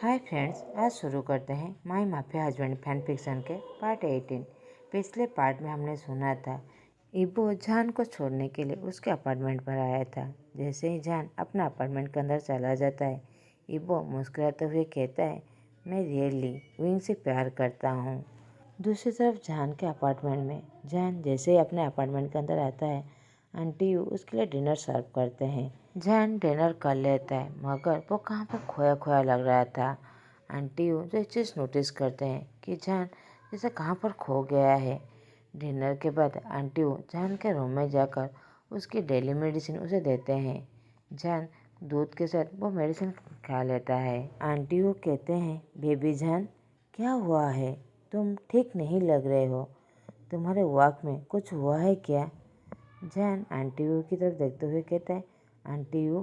Hi friends, आज शुरू करते हैं माई माफिया हस्बैंड फैन फिक्शन के पार्ट 18। पिछले पार्ट में हमने सुना था इबो जान को छोड़ने के लिए उसके अपार्टमेंट पर आया था। जैसे ही जान अपना अपार्टमेंट के अंदर चला जाता है, इबो मुस्कुराते हुए कहता है, मैं रियली विंग से प्यार करता हूँ। दूसरी तरफ जान के अपार्टमेंट में जान जैसे ही अपने अपार्टमेंट के अंदर आता है, आंटी यू उसके लिए डिनर सर्व करते हैं। जान डिनर कर लेता है, मगर वो कहाँ पर खोया खोया लग रहा था। आंटी यू जो एक चीज़ नोटिस करते हैं कि जान जैसे कहाँ पर खो गया है। डिनर के बाद आंटी यू जान के रूम में जाकर उसकी डेली मेडिसिन उसे देते हैं। जान दूध के साथ वो मेडिसिन खा लेता है। आंटी यू कहते हैं, बेबी जान क्या हुआ है, तुम ठीक नहीं लग रहे हो, तुम्हारे वॉक में कुछ हुआ है क्या? जान आंटी यू की तरफ देखते हुए कहता है, आंटी यू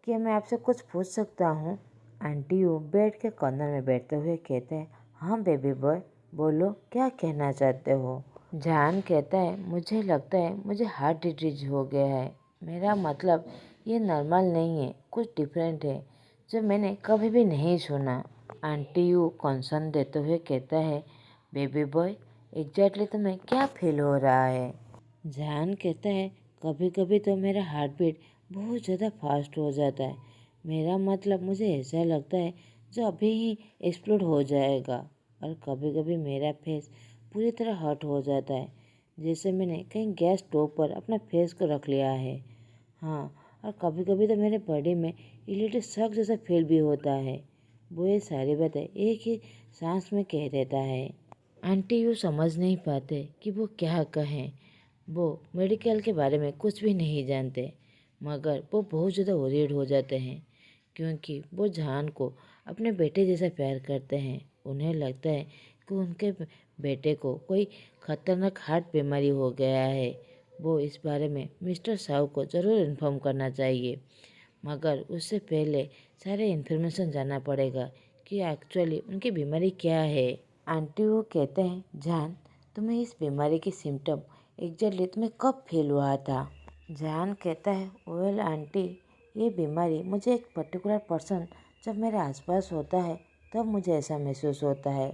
क्या मैं आपसे कुछ पूछ सकता हूँ? आंटी यू बेड के कॉर्नर में बैठते हुए कहते हैं, हाँ बेबी बॉय, बोलो क्या कहना चाहते हो? जान कहता है, मुझे लगता है मुझे हार्ट डिजीज हो गया है। मेरा मतलब ये नॉर्मल नहीं है, कुछ डिफरेंट है जो मैंने कभी भी नहीं सुना। आंटी यू कंसर्न देते हुए कहता है, बेबी बॉय एग्जैक्टली तुम्हें क्या फील हो रहा है? जान कहता है, कभी कभी तो मेरा हार्ट बीट बहुत ज़्यादा फास्ट हो जाता है। मेरा मतलब मुझे ऐसा लगता है जो अभी ही एक्सप्लोड हो जाएगा। और कभी कभी मेरा फेस पूरी तरह हर्ट हो जाता है, जैसे मैंने कहीं गैस स्टोव पर अपना फेस को रख लिया है। हाँ, और कभी कभी तो मेरे बॉडी में इलिटिव शक जैसा फील भी होता है। वो ये सारी बातें एक ही सांस में कह देता है। आंटी यू समझ नहीं पाते कि वो क्या कहें। वो मेडिकल के बारे में कुछ भी नहीं जानते, मगर वो बहुत ज़्यादा वरीड हो जाते हैं क्योंकि वो जान को अपने बेटे जैसा प्यार करते हैं। उन्हें लगता है कि उनके बेटे को कोई खतरनाक हार्ट बीमारी हो गया है। वो इस बारे में मिस्टर साहू को ज़रूर इन्फॉर्म करना चाहिए, मगर उससे पहले सारे इन्फॉर्मेशन जानना पड़ेगा कि एक्चुअली उनकी बीमारी क्या है। आंटी वो कहते हैं, जान तुम्हें इस बीमारी की सिम्टम एग्जैक्टली तुम्हें कब फील हुआ था? जान कहता है, वेल आंटी, ये बीमारी मुझे एक पर्टिकुलर पर्सन जब मेरे आसपास होता है तब मुझे ऐसा महसूस होता है।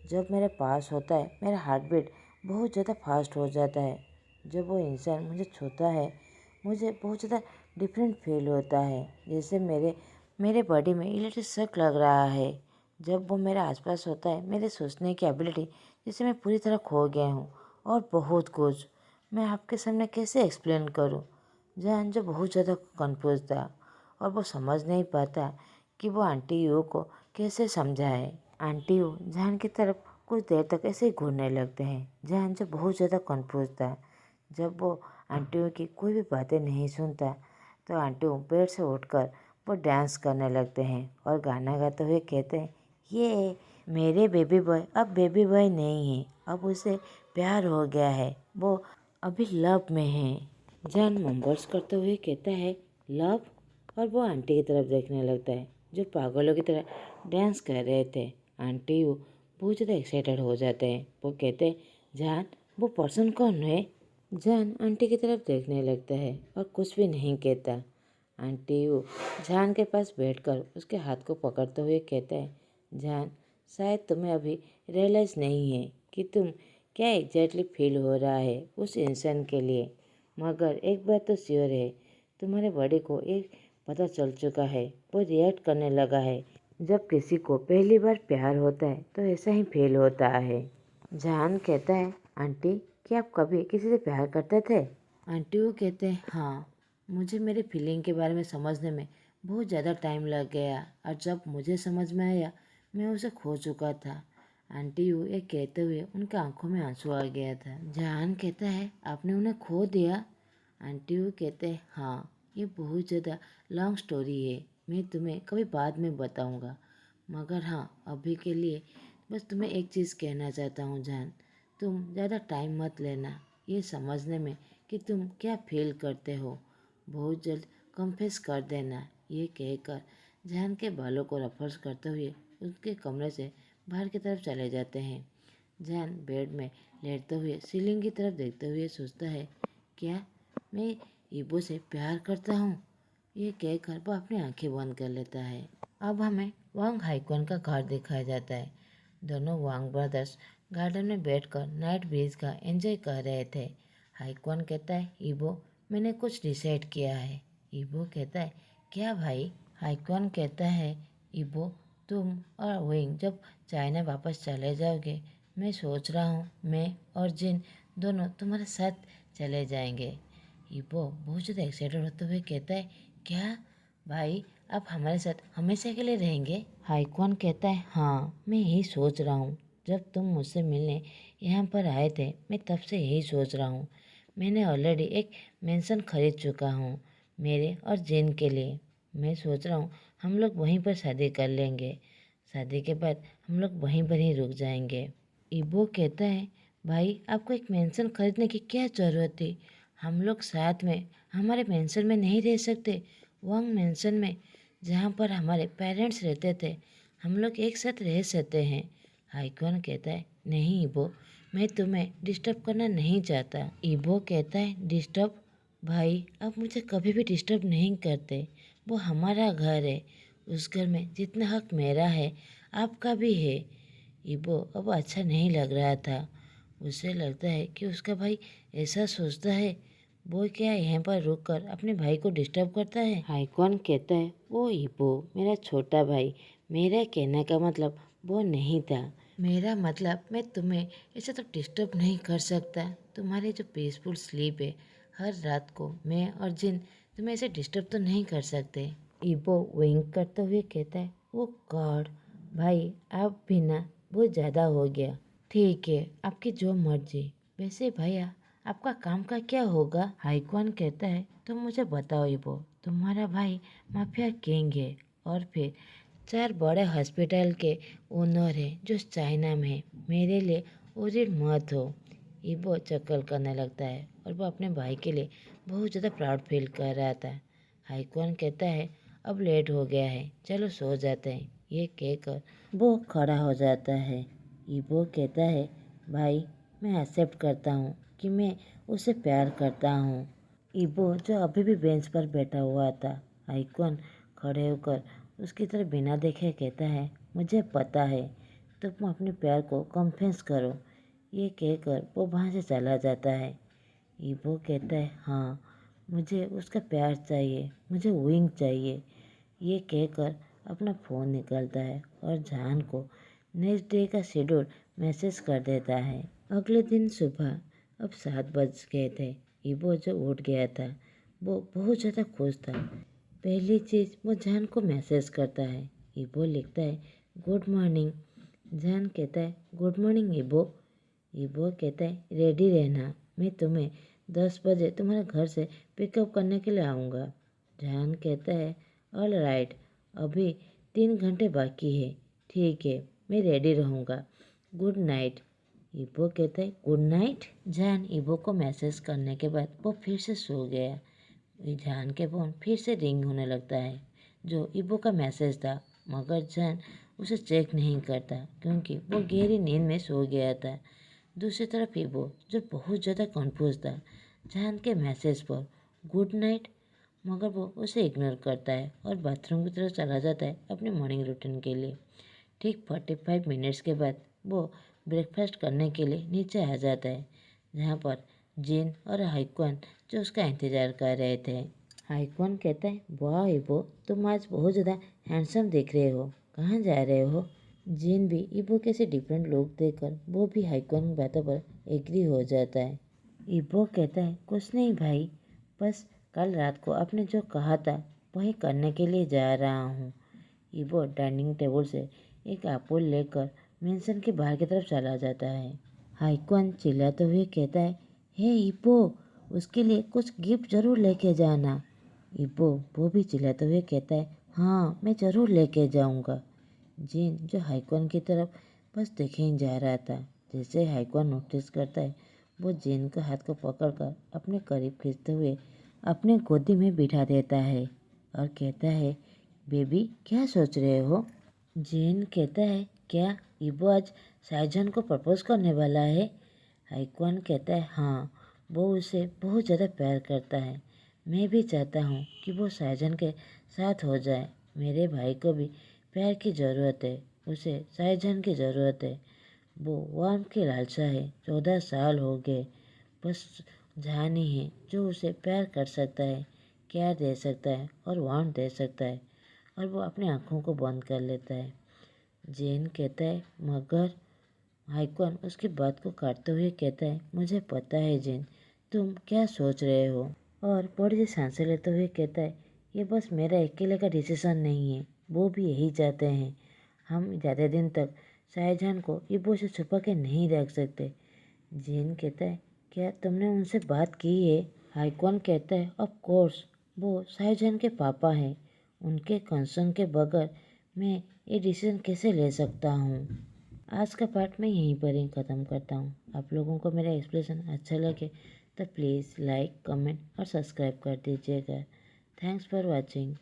जब मेरे पास होता है मेरा हार्ट बीट बहुत ज़्यादा फास्ट हो जाता है। जब वो इंसान मुझे छूता है मुझे बहुत ज़्यादा डिफरेंट फील होता है, जैसे मेरे बॉडी में इलेक्ट्रिक शॉक लग रहा है। जब वो मेरे आसपास होता है मेरे सोचने की एबिलिटी जैसे मैं पूरी तरह खो गया हूँ, और बहुत कुछ मैं आपके सामने कैसे एक्सप्लेन करूँ। जान जो बहुत ज़्यादा कंफ्यूज था और वो समझ नहीं पाता कि वो आंटी यू को कैसे समझाए। आंटी यू जान की तरफ कुछ देर तक ऐसे ही घूरने लगते हैं। जान जो बहुत ज़्यादा कंफ्यूज था, जब वो आंटी यू की कोई भी बातें नहीं सुनता तो आंटी यू बेड से उठकर वो डांस करने लगते हैं और गाना गाते हुए कहते हैं, ये मेरे बेबी बॉय अब बेबी बॉय नहीं है, अब उसे प्यार हो गया है, वो अभी लव में है। जान मम्बर्स करते हुए कहता है, लव, और वो आंटी की तरफ देखने लगता है जो पागलों की तरह डांस कर रहे थे। आंटी यू बहुत ज़्यादा एक्साइटेड हो जाते हैं। वो कहते हैं, जान वो पर्सन कौन है? जान आंटी की तरफ देखने लगता है और कुछ भी नहीं कहता। आंटी यू जान के पास बैठकर उसके हाथ को पकड़ते हुए कहते हैं, जान शायद तुम्हें अभी रियलाइज़ नहीं है कि तुम क्या एग्जैक्टली फील हो रहा है उस इंसान के लिए, मगर एक बात तो श्योर है, तुम्हारे बॉडी को एक पता चल चुका है, वो रिएक्ट करने लगा है। जब किसी को पहली बार प्यार होता है तो ऐसा ही फील होता है। जान कहता है, आंटी क्या आप कभी किसी से प्यार करते थे? आंटी वो कहते हैं, हाँ, मुझे मेरे फीलिंग के बारे में समझने में बहुत ज़्यादा टाइम लग गया, और जब मुझे समझ में आया मैं उसे खो चुका था। आंटी यू ये कहते हुए उनके आंखों में आंसू आ गया था। जान कहता है, आपने उन्हें खो दिया? आंटी यू कहते हैं, हाँ, ये बहुत ज़्यादा लॉन्ग स्टोरी है, मैं तुम्हें कभी बाद में बताऊंगा, मगर हाँ अभी के लिए बस तुम्हें एक चीज़ कहना चाहता हूँ जान, तुम ज़्यादा टाइम मत लेना ये समझने में कि तुम क्या फील करते हो, बहुत जल्द कन्फेस कर देना। ये कहकर जान के बालों को रफल्स करते हुए उसके कमरे से बाहर की तरफ चले जाते हैं। जान बेड में लेटते हुए सीलिंग की तरफ देखते हुए सोचता है, क्या मैं इबो से प्यार करता हूँ? ये कहकर वो अपनी आंखें बंद कर लेता है। अब हमें वांग हाइक्वन का घर दिखाया जाता है। दोनों वांग ब्रदर्स गार्डन में बैठकर नाइट ब्रीज का एंजॉय कर रहे थे। हाइक्वन कहता है, इबो मैंने कुछ डिसाइड किया है। इबो कहता है, क्या भाई? हाइक्वन कहता है, इबो तुम और विंग जब चाइना वापस चले जाओगे, मैं सोच रहा हूँ मैं और जिन दोनों तुम्हारे साथ चले जाएंगे। इबो बहुत ज़्यादा एक्साइटेड होते हुए कहता है, क्या भाई आप हमारे साथ हमेशा के लिए रहेंगे? हाइक्वन कहता है, हाँ मैं यही सोच रहा हूँ। जब तुम मुझसे मिलने यहाँ पर आए थे मैं तब से यही सोच रहा हूँ। मैंने ऑलरेडी एक मेंशन खरीद चुका हूँ मेरे और जिन के लिए। मैं सोच रहा हूँ हम लोग वहीं पर शादी कर लेंगे। शादी के बाद हम लोग वहीं पर ही रुक जाएंगे। इबो कहता है, भाई आपको एक मेंशन खरीदने की क्या ज़रूरत थी? हम लोग साथ में हमारे मेंशन में नहीं रह सकते? वांग मेंशन में जहाँ पर हमारे पेरेंट्स रहते थे हम लोग एक साथ रह सकते हैं। हाइक्वन कहता है, नहीं इबो, मैं तुम्हें डिस्टर्ब करना नहीं चाहता। इबो कहता है, डिस्टर्ब? भाई आप मुझे कभी भी डिस्टर्ब नहीं करते। वो हमारा घर है। उस घर में जितना हक मेरा है आपका भी है। इबो अब अच्छा नहीं लग रहा था। उसे लगता है कि उसका भाई ऐसा सोचता है। वो क्या यहाँ पर रुक कर अपने भाई को डिस्टर्ब करता है? हाइक्वन कहता है, ओ इबो मेरा छोटा भाई, मेरा कहने का मतलब वो नहीं था। मेरा मतलब मैं तुम्हें ऐसे तो डिस्टर्ब नहीं कर सकता। तुम्हारी जो पीसफुल स्लीप है हर रात को मैं और जिन तुम्हें ऐसे डिस्टर्ब तो नहीं कर सकते। इबो विंक करते हुए कहता है, ओ गॉड भाई आप भी ना बहुत ज़्यादा हो गया। ठीक है आपकी जो मर्जी। वैसे भैया आपका काम का क्या होगा? हाइक्वन कहता है, तुम मुझे बताओ इबो, तुम्हारा भाई माफिया किंग है और फिर 4 बड़े हॉस्पिटल के ओनर है जो चाइना में है। मेरे लिए वरीड मत हो। इबो चक्कर करने लगता है और वो अपने भाई के लिए बहुत ज़्यादा प्राउड फील कर रहा था। हाइक्वन कहता है, अब लेट हो गया है, चलो सो जाते हैं। ये कहकर वो खड़ा हो जाता है। इबो कहता है, भाई मैं एक्सेप्ट करता हूँ कि मैं उसे प्यार करता हूँ। इबो जो अभी भी बेंच पर बैठा हुआ था, हाइक्वन खड़े होकर उसकी तरफ बिना देखे कहता है, मुझे पता है तुम अपने प्यार को कन्फेस करो। ये कहकर वो वहाँ से चला जाता है। इबो कहता है, हाँ मुझे उसका प्यार चाहिए, मुझे विंग चाहिए। ये कहकर अपना फ़ोन निकालता है और जान को नेक्स्ट डे का शेड्यूल मैसेज कर देता है। अगले दिन सुबह अब 7 बज गए थे। इबो जो उठ गया था वो बहुत ज़्यादा खुश था। पहली चीज़ वो जान को मैसेज करता है। इबो लिखता है, गुड मॉर्निंग। जान कहता है, गुड मॉर्निंग इबो। इबो कहता है, रेडी रहना, मैं तुम्हें 10 बजे तुम्हारे घर से पिकअप करने के लिए आऊँगा। जान कहता है, ऑल राइट, अभी 3 घंटे बाकी है। ठीक है मैं रेडी रहूँगा। Good night. इबो कहता है, गुड नाइट। जान इबो को मैसेज करने के बाद वो फिर से सो गया। जान के फ़ोन फिर से रिंग होने लगता है जो इबो का मैसेज था, मगर जान उसे चेक नहीं करता क्योंकि वो गहरी नींद में सो गया था। दूसरी तरफ इबो जो बहुत ज़्यादा कंफ्यूज था जान के मैसेज पर गुड नाइट, मगर वो उसे इग्नोर करता है और बाथरूम की तरफ चला जाता है अपने मॉर्निंग रूटीन के लिए। ठीक 45 मिनट्स के बाद वो ब्रेकफास्ट करने के लिए नीचे आ जाता है जहाँ पर जिन और हाइक्वन जो उसका इंतज़ार कर रहे थे। हाइक्वन कहता है, वाह इबो तुम आज बहुत ज़्यादा हैंडसम दिख रहे हो, कहाँ जा रहे हो? जिन भी इबो के से डिफरेंट लोग देखकर वो भी हाइक्वन की बातों पर एग्री हो जाता है। इबो कहता है, कुछ नहीं भाई, बस कल रात को आपने जो कहा था वही करने के लिए जा रहा हूँ। इबो डाइनिंग टेबल से एक एप्पल लेकर मेंशन के बाहर की तरफ चला जाता है। हाइक्वन चिल्लाते हुए कहता है, हे इबो उसके लिए कुछ गिफ्ट जरूर लेके जाना। इबो वो भी चिल्लाते हुए कहता है, हाँ मैं ज़रूर लेके जाऊँगा। जिन जो हाइक्वन की तरफ बस देखे ही जा रहा था। जैसे हाइक्वन नोटिस करता है वो जिन का हाथ को पकड़कर अपने करीब खींचते हुए अपने गोदी में बिठा देता है और कहता है, बेबी क्या सोच रहे हो? जिन कहता है, क्या इबो आज साइजन को प्रपोज करने वाला है? हाइक्वन कहता है, हाँ वो उसे बहुत ज़्यादा प्यार करता है। मैं भी चाहता हूँ कि वो साइजन के साथ हो जाए। मेरे भाई को भी प्यार की ज़रूरत है, उसे शाहजहान की ज़रूरत है। वो वार्म की लालसा है। 14 साल हो गए, बस जहान ही है जो उसे प्यार कर सकता है, केयर दे सकता है और वार्म दे सकता है। और वो अपनी आँखों को बंद कर लेता है। जेन कहता है मगर हाइकॉन उसकी बात को काटते हुए कहता है, मुझे पता है जेन, तुम क्या सोच रहे हो। और बड़ी सी सांसें लेते हुए कहता है, ये बस मेरा अकेले का डिसीजन नहीं है, वो भी यही चाहते हैं। हम ज़्यादा दिन तक शाहजहान को इबो से छुपा के नहीं रख सकते। जेन कहता है, क्या तुमने उनसे बात की है। हाइकॉन कहता है, ऑफ कोर्स, वो शाहजहान के पापा हैं, उनके कंसर्न के बगैर मैं ये डिसीजन कैसे ले सकता हूँ। आज का पार्ट मैं यहीं पर ही ख़त्म करता हूँ। आप लोगों को मेरा एक्सप्लेनेशन अच्छा लगे तो प्लीज़ लाइक, कमेंट और सब्सक्राइब कर दीजिएगा। Thanks for watching.